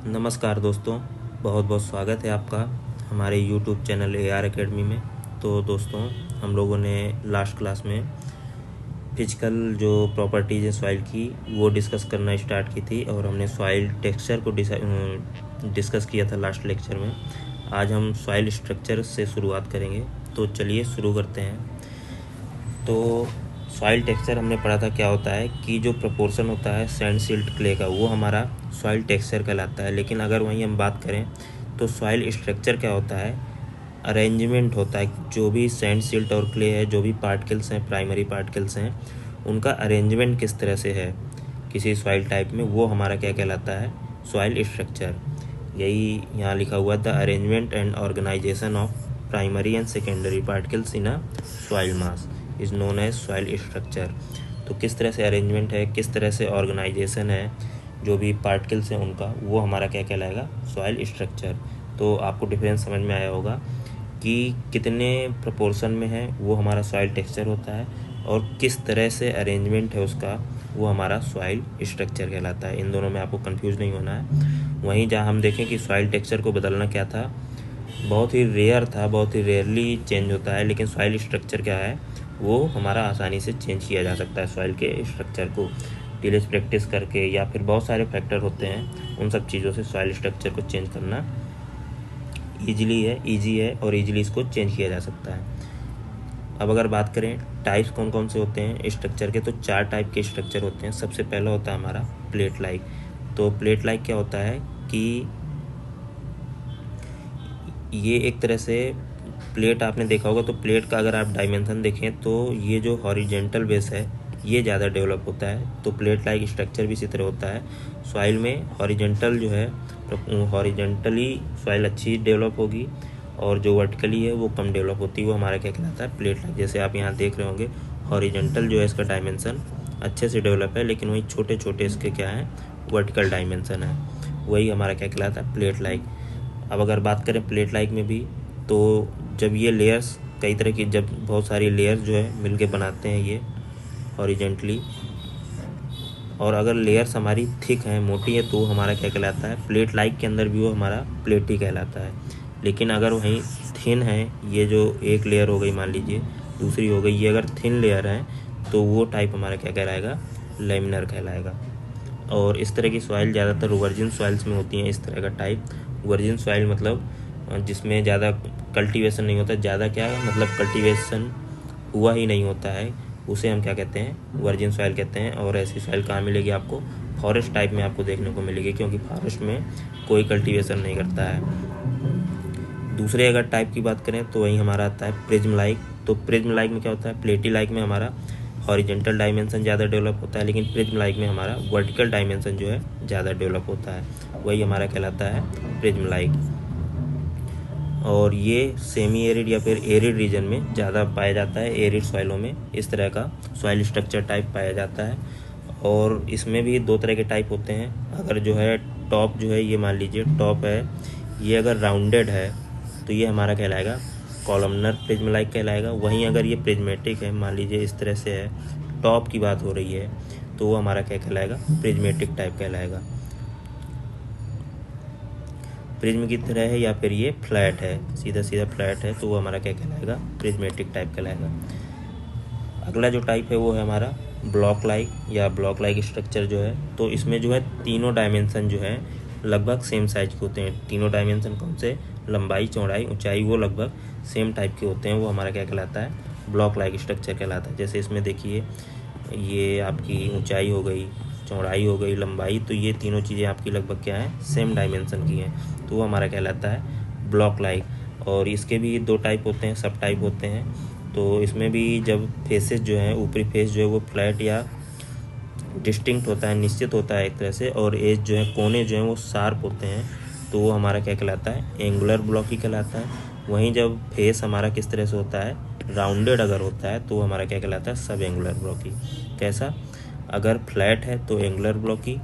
नमस्कार दोस्तों, बहुत बहुत स्वागत है आपका हमारे यूट्यूब चैनल AR एकेडमी में। तो दोस्तों, हम लोगों ने लास्ट क्लास में फिजिकल जो प्रॉपर्टीज़ है सॉइल की वो डिस्कस करना स्टार्ट की थी और हमने सॉइल टेक्सचर को डिस्कस किया था लास्ट लेक्चर में। आज हम सॉइल स्ट्रक्चर से शुरुआत करेंगे, तो चलिए शुरू करते हैं। तो सॉइल टेक्सचर हमने पढ़ा था क्या होता है कि जो प्रपोर्शन होता है सैंड सिल्ट क्ले का वो हमारा सॉइल टेक्सचर कहलाता है। लेकिन अगर वहीं हम बात करें तो सॉइल स्ट्रक्चर क्या होता है, अरेंजमेंट होता है। जो भी सैंड सिल्ट और क्ले है, जो भी पार्टिकल्स हैं, प्राइमरी पार्टिकल्स हैं, उनका अरेंजमेंट किस तरह से है किसी सॉइल टाइप में, वो हमारा क्या कहलाता है, सॉइल स्ट्रक्चर। यही यहाँ लिखा हुआ the arrangement and organisation of primary and secondary particles in a soil mass is known as soil structure. तो किस तरह से अरेंजमेंट है, किस तरह से ऑर्गेनाइजेशन है जो भी पार्टिकल्स हैं उनका, वो हमारा क्या कहलाएगा, सॉइल स्ट्रक्चर। तो आपको डिफरेंस समझ में आया होगा कि कितने प्रोपोर्शन में है वो हमारा सॉइल टेक्सचर होता है और किस तरह से अरेंजमेंट है उसका, वो हमारा सॉइल स्ट्रक्चर कहलाता है। इन दोनों में आपको कंफ्यूज नहीं होना है। वहीं जहाँ हम देखें कि सॉइल टेक्सचर को बदलना क्या था, बहुत ही रेयर था, बहुत ही रेयरली चेंज होता है। लेकिन सॉइल स्ट्रक्चर क्या है, वो हमारा आसानी से चेंज किया जा सकता है। सॉइल के स्ट्रक्चर को डिलेज प्रैक्टिस करके या फिर बहुत सारे फैक्टर होते हैं, उन सब चीज़ों से सॉइल स्ट्रक्चर को चेंज करना ईजी है और ईजिली इसको चेंज किया जा सकता है। अब अगर बात करें टाइप्स कौन कौन से होते हैं स्ट्रक्चर के, तो 4 टाइप के स्ट्रक्चर होते हैं। सबसे पहला होता है हमारा प्लेट लाइक। तो प्लेट लाइक क्या होता है कि ये एक तरह से प्लेट आपने देखा होगा, तो प्लेट का अगर आप डायमेंशन देखें तो ये जो हॉरिजेंटल बेस है ये ज़्यादा डेवलप होता है। तो प्लेट लाइक स्ट्रक्चर भी इसी तरह होता है। सॉइल में हॉरिजेंटल जो है, हॉरिजेंटली सॉइल अच्छी डेवलप होगी और जो वर्टिकली है वो कम डेवलप होती है, वो हमारा क्या कहलाता है, प्लेट लाइक। जैसे आप यहाँ देख रहे होंगे हॉरिजेंटल जो है इसका डायमेंशन अच्छे से डेवलप है, लेकिन वही छोटे छोटे इसके क्या है, वर्टिकल डायमेंशन है, वही हमारा क्या कहलाता है, प्लेट लाइक। अब अगर बात करें प्लेट लाइक में भी, तो जब ये लेयर्स कई तरह की, जब बहुत सारी लेयर्स जो है मिलके बनाते हैं ये हॉरिजेंटली, और अगर लेयर्स हमारी थिक हैं, मोटी है, तो हमारा क्या कहलाता है, प्लेट लाइक के अंदर भी वो हमारा प्लेट ही कहलाता है। लेकिन अगर वहीं थिन है, ये जो एक लेयर हो गई मान लीजिए, दूसरी हो गई, ये अगर थिन लेयर है तो वो टाइप हमारा क्या कहलाएगा, लेमिनर कहलाएगा। और इस तरह की सॉइल ज़्यादातर वर्जिन सॉइल्स में होती हैं, इस तरह का टाइप। वर्जिन सॉइल मतलब जिसमें ज़्यादा कल्टीवेशन नहीं होता, ज़्यादा क्या है मतलब कल्टीवेशन हुआ ही नहीं होता है, उसे हम क्या कहते हैं, वर्जिन सॉइल कहते हैं। और ऐसी सॉइल कहाँ मिलेगी आपको, फॉरेस्ट टाइप में आपको देखने को मिलेगी, क्योंकि फॉरेस्ट में कोई कल्टीवेशन नहीं करता है। दूसरे अगर टाइप की बात करें तो वही हमारा आता है प्रिज्म लाइक। तो प्रिज्म लाइक में क्या होता है, प्लेटी लाइक में हमारा हॉरिजेंटल डायमेंशन ज़्यादा डेवलप होता है, लेकिन प्रिज्म लाइक में हमारा वर्टिकल डायमेंशन जो है ज़्यादा डेवलप होता है, वही हमारा कहलाता है प्रिज्म लाइक। और ये सेमी एरिड या फिर एरिड रीजन में ज़्यादा पाया जाता है, एरिड सॉइलों में इस तरह का सॉइल स्ट्रक्चर टाइप पाया जाता है। और इसमें भी 2 तरह के टाइप होते हैं। अगर जो है टॉप जो है, ये मान लीजिए टॉप है, ये अगर राउंडेड है तो ये हमारा कहलाएगा कॉलमनर प्रिज्म लाइक कहलाएगा। वहीं अगर ये प्रिज्मेटिक है, मान लीजिए इस तरह से है, टॉप की बात हो रही है, तो वो हमारा क्या कहलाएगा, प्रिज्मेटिक टाइप कहलाएगा। प्रिज्म की तरह है या फिर ये फ्लैट है, सीधा सीधा फ्लैट है, तो वो हमारा क्या कहलाएगा, प्रिज्मेटिक टाइप कहलाएगा। अगला जो टाइप है वो है हमारा ब्लॉक लाइक या ब्लॉक लाइक स्ट्रक्चर जो है। तो इसमें जो है तीनों डायमेंशन जो है लगभग सेम साइज के होते हैं। तीनों डायमेंशन कौन से, लंबाई, चौड़ाई, ऊंचाई, वो लगभग सेम टाइप के होते हैं, वो हमारा क्या कहलाता है, ब्लॉक लाइक स्ट्रक्चर कहलाता है। जैसे इसमें देखिए, ये आपकी ऊंचाई हो गई, चौड़ाई हो गई, लंबाई, तो ये तीनों चीज़ें आपकी लगभग क्या है, सेम डायमेंशन की हैं, तो वो हमारा कहलाता है ब्लॉक लाइक। और इसके भी 2 टाइप होते हैं, सब टाइप होते हैं। तो इसमें भी जब फेसेस जो है, ऊपरी फेस जो है वो फ्लैट या डिस्टिंक्ट होता है, निश्चित होता है एक तरह से, और एज जो है, कोने जो हैं वो शार्प होते हैं, तो वो हमारा क्या कहलाता है, एंगुलर ब्लॉक ही कहलाता है। वहीं जब फेस हमारा किस तरह से होता है, राउंडेड अगर होता है, तो वो हमारा क्या कहलाता है, सब एंगुलर ब्लॉक ही। कैसा, अगर फ्लैट है तो एंगुलर ब्लॉक ही,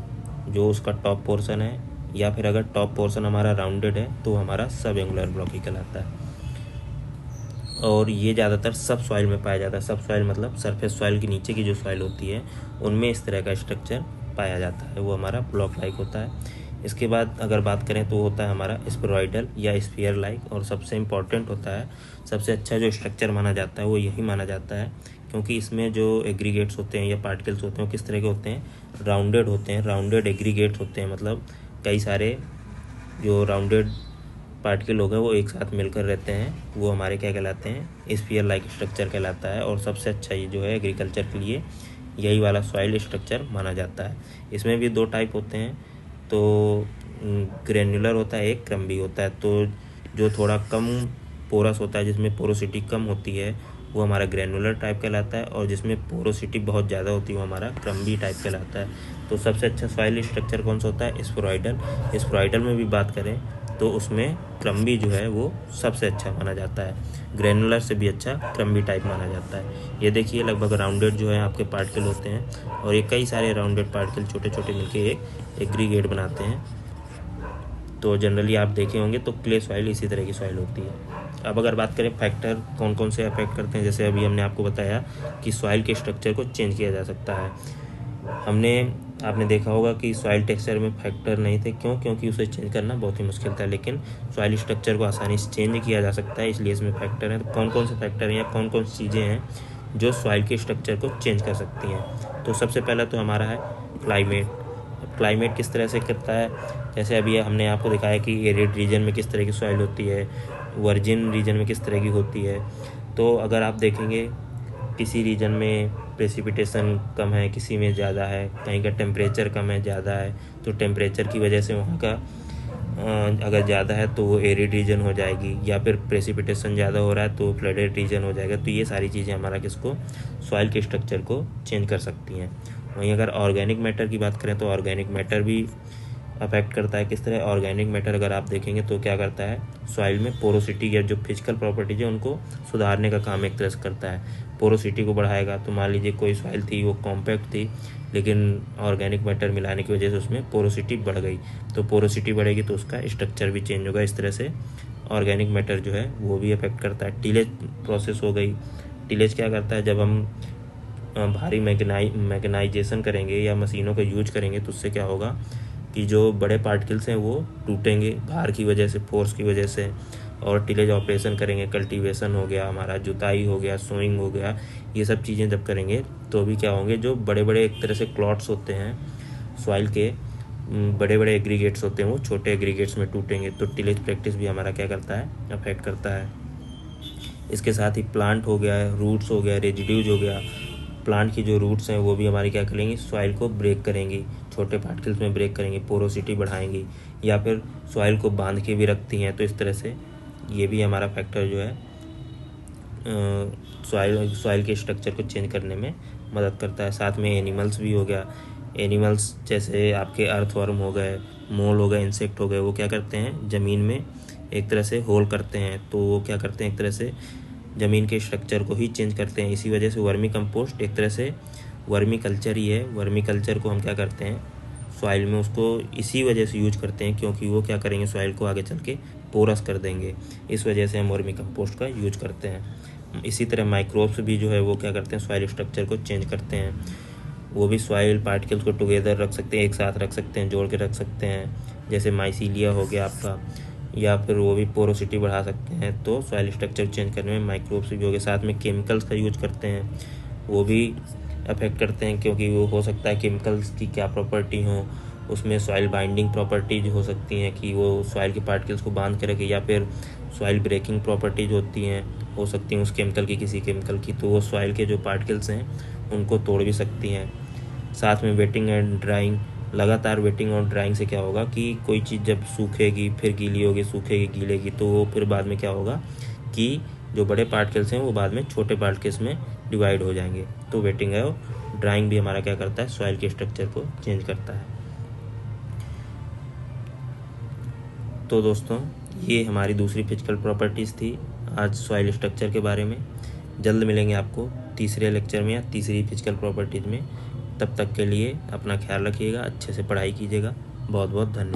जो उसका टॉप पोर्शन है, या फिर अगर टॉप पोर्शन हमारा राउंडेड है तो हमारा सब एंगुलर ब्लॉक ही कहलाता है। और ये ज़्यादातर सब सॉइल में पाया जाता है। सब सॉइल मतलब सरफेस सॉइल के नीचे की जो सॉइल होती है, उनमें इस तरह का स्ट्रक्चर पाया जाता है, वो हमारा ब्लॉक लाइक होता है। इसके बाद अगर बात करें तो होता है हमारा स्फेरॉइडल या स्फीयर लाइक, और सबसे इम्पॉर्टेंट होता है, सबसे अच्छा जो स्ट्रक्चर माना जाता है वो यही माना जाता है, क्योंकि इसमें जो एग्रीगेट्स होते हैं या पार्टिकल्स होते हैं वो किस तरह के होते हैं, राउंडेड होते हैं, राउंडेड एग्रीगेट्स होते हैं, मतलब कई सारे जो राउंडेड पार्टिकल हो गए वो एक साथ मिलकर रहते हैं, वो हमारे क्या कहलाते हैं, स्फीयर लाइक स्ट्रक्चर कहलाता है। और सबसे अच्छा ये जो है एग्रीकल्चर के लिए यही वाला सॉइल स्ट्रक्चर माना जाता है। इसमें भी 2 टाइप होते हैं, तो ग्रेन्युलर होता है एक, क्रम्बी होता है। तो जो थोड़ा कम पोरस होता है, जिसमें पोरोसिटी कम होती है, वो हमारा ग्रेनुलर टाइप कहलाता है, और जिसमें पोरोसिटी बहुत ज़्यादा होती है वो हमारा क्रम्बी टाइप कहलाता है। तो सबसे अच्छा सॉइल स्ट्रक्चर कौन सा होता है, स्फेरॉइडल। स्फेरॉइडल में भी बात करें तो उसमें क्रम्बी जो है वो सबसे अच्छा माना जाता है, ग्रेनुलर से भी अच्छा क्रम्बी टाइप माना जाता है। ये देखिए लगभग राउंडेड जो है आपके पार्टिकल होते हैं, और ये कई सारे राउंडेड पार्टिकल छोटे छोटे मिलके एक एग्रीगेट बनाते हैं। तो जनरली आप देखे होंगे तो क्ले सॉइल इसी तरह की सॉइल होती है। अब अगर बात करें फैक्टर कौन कौन से अफेक्ट करते हैं, जैसे अभी हमने आपको बताया कि सॉइल के स्ट्रक्चर को चेंज किया जा सकता है। आपने देखा होगा कि सॉइल टेक्सचर में फैक्टर नहीं थे, क्योंकि उसे चेंज करना बहुत ही मुश्किल था, लेकिन सॉइल स्ट्रक्चर को आसानी से चेंज किया जा सकता है, इसलिए इसमें फैक्टर हैं। तो कौन कौन से फैक्टर हैं या कौन कौन सी चीज़ें हैं जो सॉइल के स्ट्रक्चर को चेंज कर सकती हैं। तो सबसे पहला तो हमारा है क्लाइमेट। क्लाइमेट किस तरह से करता है, जैसे अभी हमने आपको दिखाया कि एरिड रीजन में किस तरह की सॉइल होती है, वर्जिन रीजन में किस तरह की होती है। तो अगर आप देखेंगे किसी रीजन में प्रेसिपिटेशन कम है, किसी में ज़्यादा है, कहीं का टेम्परेचर कम है, ज़्यादा है, तो टेम्परेचर की वजह से वहाँ का अगर ज़्यादा है तो वो एरिड रीजन हो जाएगी, या फिर प्रेसिपिटेशन ज़्यादा हो रहा है तो फ्लडेड रीजन हो जाएगा। तो ये सारी चीज़ें हमारा किसको, सॉइल के स्ट्रक्चर को चेंज कर सकती हैं। वहीं अगर ऑर्गेनिक मैटर की बात करें तो ऑर्गेनिक मैटर भी अफेक्ट करता है। किस तरह, ऑर्गेनिक मैटर अगर आप देखेंगे तो क्या करता है, सॉइल में पोरोसिटी या जो फिजिकल प्रॉपर्टीज है उनको सुधारने का काम एक तरह से करता है। पोरोसिटी को बढ़ाएगा, तो मान लीजिए कोई सॉइल थी वो कॉम्पैक्ट थी, लेकिन ऑर्गेनिक मैटर मिलाने की वजह से उसमें पोरोसिटी बढ़ गई, तो पोरोसिटी बढ़ेगी तो उसका स्ट्रक्चर भी चेंज होगा। इस तरह से ऑर्गेनिक मैटर जो है वो भी अफेक्ट करता है। टिलेज प्रोसेस हो गई। टिलेज क्या करता है, जब हम भारी मैकेनाइजेशन करेंगे या मशीनों का यूज करेंगे तो उससे क्या होगा कि जो बड़े पार्टिकल्स हैं वो टूटेंगे भार की वजह से, फोर्स की वजह से। और टिलेज ऑपरेशन करेंगे, कल्टीवेशन हो गया हमारा, जुताई हो गया, सोइंग हो गया, ये सब चीज़ें जब करेंगे तो भी क्या होंगे, जो बड़े बड़े एक तरह से क्लॉट्स होते हैं सॉइल के, बड़े बड़े एग्रीगेट्स होते हैं वो छोटे एग्रीगेट्स में टूटेंगे। तो टिलेज प्रैक्टिस भी हमारा क्या करता है, अफेक्ट करता है। इसके साथ ही प्लांट हो गया, रूट्स हो गया, रेजिड्यूज हो गया। प्लांट की जो रूट्स हैं वो भी हमारी क्या करेंगी, सॉइल को ब्रेक करेंगी, छोटे पार्टिकल्स में ब्रेक करेंगी, पोरोसिटी बढ़ाएंगी, या फिर सॉइल को बांध के भी रखती हैं। तो इस तरह से ये भी हमारा फैक्टर जो है सॉइल के स्ट्रक्चर को चेंज करने में मदद करता है। साथ में एनिमल्स भी हो गया। एनिमल्स जैसे आपके अर्थवर्म हो गए, मोल हो गए, इंसेक्ट हो गए, वो क्या करते हैं, ज़मीन में एक तरह से होल करते हैं। तो वो क्या करते हैं, एक तरह से ज़मीन के स्ट्रक्चर को ही चेंज करते हैं। इसी वजह से वर्मी कंपोस्ट एक तरह से वर्मी कल्चर ही है। वर्मी कल्चर को हम क्या करते हैं, सॉइल में उसको इसी वजह से यूज करते हैं, क्योंकि वो क्या करेंगे, सॉइल को आगे चल के पोरस कर देंगे। इस वजह से हम वर्मी कंपोस्ट का यूज करते हैं। इसी तरह माइक्रोब्स भी जो है वो क्या करते हैं, सॉइल स्ट्रक्चर को चेंज करते हैं। वो भी सॉइल पार्टिकल्स को टुगेदर रख सकते हैं, एक साथ रख सकते हैं, जोड़ के रख सकते हैं, जैसे माइसीलिया हो गया आपका, या फिर वो भी पोरोसिटी बढ़ा सकते हैं। तो सॉइल स्ट्रक्चर चेंज करने में माइक्रोब्स भी हो गए। साथ में केमिकल्स का यूज करते हैं, वो भी अफेक्ट करते हैं, क्योंकि वो हो सकता है केमिकल्स की क्या प्रॉपर्टी हो, उसमें सॉइल बाइंडिंग प्रॉपर्टीज हो सकती हैं कि वो सॉइल के पार्टिकल्स को बांध के रखे, या फिर सॉइल ब्रेकिंग प्रॉपर्टीज होती हैं, हो सकती हैं उस केमिकल की, किसी केमिकल की, तो वो सॉइल के जो पार्टिकल्स हैं उनको तोड़ भी सकती हैं। साथ में वेटिंग एंड ड्राइंग, लगातार वेटिंग और ड्राइंग से क्या होगा कि कोई चीज़ जब सूखेगी फिर गीली होगी, सूखेगी गीलेगी, तो वो फिर बाद में क्या होगा कि जो बड़े पार्टिकल्स हैं वो बाद में छोटे पार्टिकल्स में डिवाइड हो जाएंगे। तो वेटिंग है और ड्राइंग भी हमारा क्या करता है, सॉइल के स्ट्रक्चर को चेंज करता है। तो दोस्तों ये हमारी दूसरी फिजिकल प्रॉपर्टीज़ थी आज सॉइल स्ट्रक्चर के बारे में। जल्द मिलेंगे आपको तीसरे लेक्चर में या तीसरी फिजिकल प्रॉपर्टीज़ में। तब तक के लिए अपना ख्याल रखिएगा, अच्छे से पढ़ाई कीजिएगा। बहुत बहुत धन्यवाद।